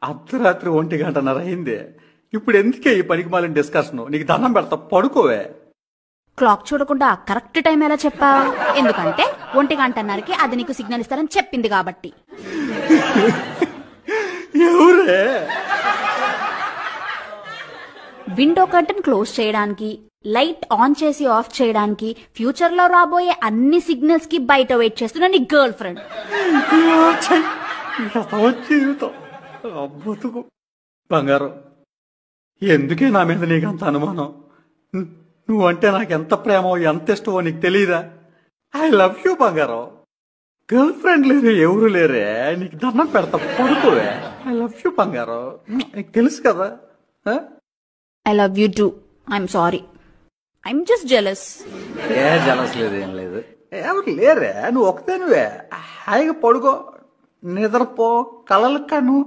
అర్ధరాత్రి 1:30 అయింది. ఇప్పుడు ఎందుకే ఈ పనికి మాలిన డిస్కషన్? నీకు దండం పెడతా, పడుకోవే. క్లాక్ చూడకుండా కరెక్ట్ టైం ఎలా చెప్పా? ఎందుకంటే 1:30కి అది నీకు సిగ్నల్ ఇస్తారని చెప్పింది కాబట్టి. ఎవరే? విండో కర్టన్ క్లోజ్ చేయడానికి, లైట్ ఆన్ చేసి ఆఫ్ చేయడానికి, ఫ్యూచర్ లో రాబోయే అన్ని సిగ్నల్స్ కి బయట వెయిట్ చేస్తున్న నీ గర్ల్ ఫ్రెండ్. జీవితం బతుకు. బంగారం, ఎందుకే నా మీద నీకంత అనుమానం? నువ్వంటే నాకెంత ప్రేమో ఎంత ఇష్టమో నీకు తెలీదా? ఐ లవ్ యూ బంగారం. గర్ల్ ఫ్రెండ్ లేరు, ఎవరు లేరే. నీకు దండం పెడతా, పడుకోవే. ఐ లవ్ యూ బంగారం, నీకు తెలుసు కదా. I love you two. I'm sorry, I'm just jealous. A jealous లేదు, ఏం లేదు. ఎవరు లేరే, నువ్వు ఒకతే. నువ్వే హాయిగా పడుకో, నిద్రపో, కలలు కను.